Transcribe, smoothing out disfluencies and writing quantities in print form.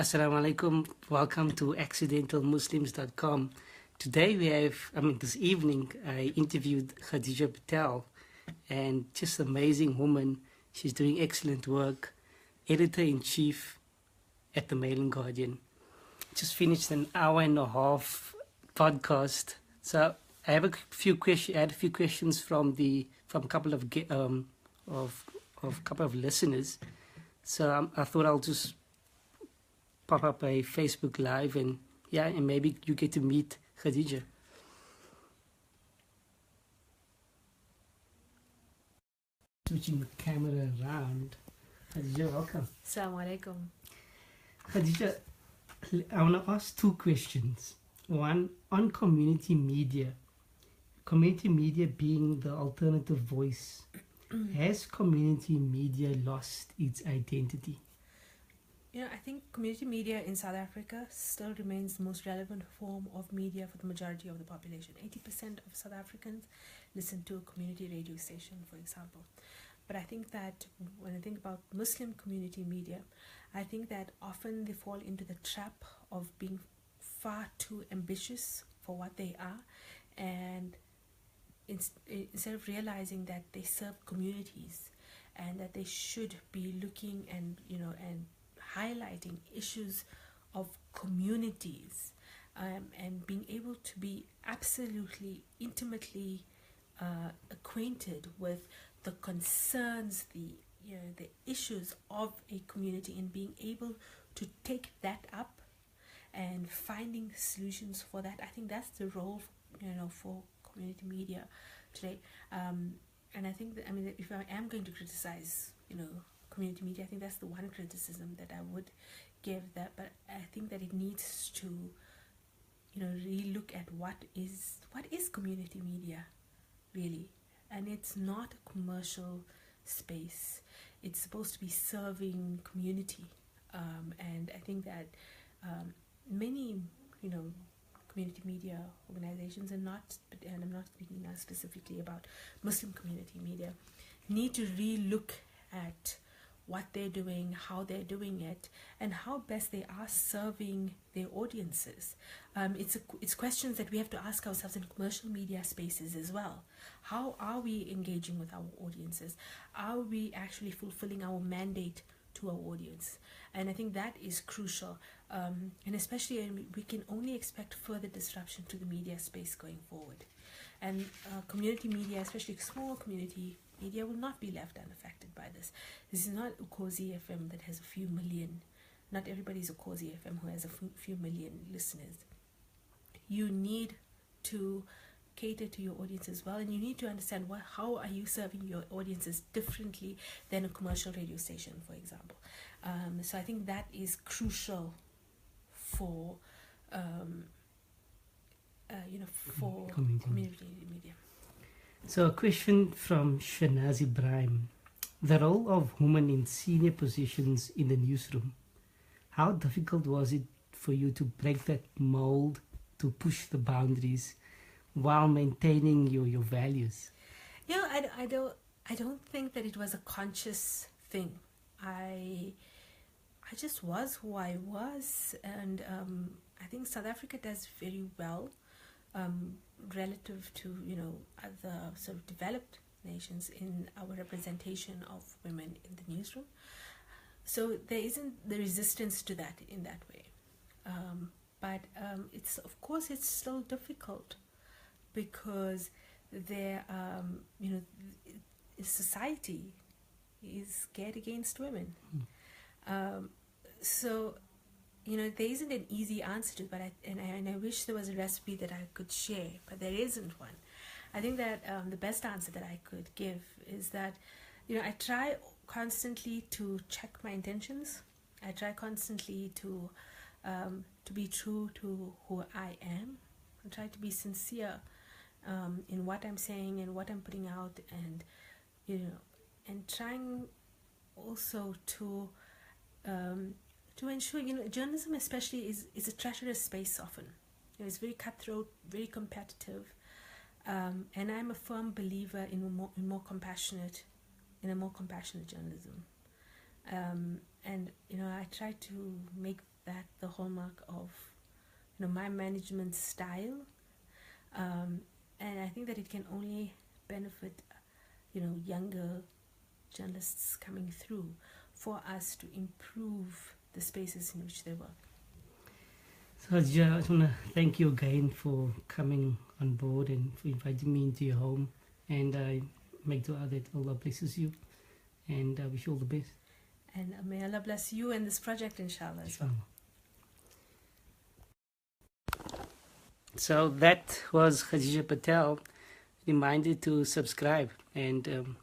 Assalamu alaikum. Welcome to AccidentalMuslims.com. Today this evening, I interviewed Khadija Patel, and just amazing woman. She's doing excellent work, editor-in-chief at the Mail&Guardian. Just finished an hour and a half podcast. So I have a few questions. I had a few questions from a couple of couple of listeners. So I thought I'll just pop up a Facebook Live and maybe you get to meet Khadija. Switching the camera around. Khadija, welcome. Assalamu alaikum. Khadija, I want to ask two questions. One, on community media being the alternative voice, has community media lost its identity? I think community media in South Africa still remains the most relevant form of media for the majority of the population. 80% of South Africans listen to a community radio station, for example. But I think that when I think about Muslim community media, I think that often they fall into the trap of being far too ambitious for what they are, and instead of realizing that they serve communities and that they should be looking and highlighting issues of communities, and being able to be absolutely intimately acquainted with the concerns, the issues of a community, and being able to take that up and finding solutions for that. I think that's the role for community media today. And I think that, if I am going to criticize community media, I think that's the one criticism that I would give, that. But I think that it needs to really look at what is community media really. And it's not a commercial space. It's supposed to be serving community, and I think that many community media organizations, and I'm not speaking now specifically about Muslim community media, need to re-look at what they're doing, how they're doing it, and how best they are serving their audiences. It's questions that we have to ask ourselves in commercial media spaces as well. How are we engaging with our audiences? Are we actually fulfilling our mandate to our audience? And I think that is crucial. And especially we can only expect further disruption to the media space going forward. And community media, especially small community media, will not be left unaffected by this. This is not Ukhozi FM that has a few million. Not everybody is Ukhozi FM who has a few million listeners. You need to cater to your audience as well, and you need to understand how are you serving your audiences differently than a commercial radio station, for example. So I think that is crucial for community media. So a question from Shanaz Ibrahim. The role of women in senior positions in the newsroom. How difficult was it for you to break that mold, to push the boundaries while maintaining your values? I don't think that it was a conscious thing. I just was who I was, and I think South Africa does very well relative to other sort of developed nations in our representation of women in the newsroom. So there isn't the resistance to that in that way. But it's still difficult because there society is scared against women. So there isn't an easy answer to it, but I wish there was a recipe that I could share, but there isn't one. I think that the best answer that I could give is that I try constantly to check my intentions. I try constantly to be true to who I am. I try to be sincere in what I'm saying and what I'm putting out, and and trying also to ensure journalism especially is a treacherous space often. It's very cutthroat, very competitive, and I'm a firm believer in a more compassionate journalism. And I try to make that the hallmark of my management style, and I think that it can only benefit younger journalists coming through for us to improve the spaces in which they work. So Khadija, I just want to thank you again for coming on board and for inviting me into your home, and I make dua that Allah blesses you, and I wish you all the best. And may Allah bless you and this project, inshallah, as well. So that was Khadija Patel. Reminder to subscribe, and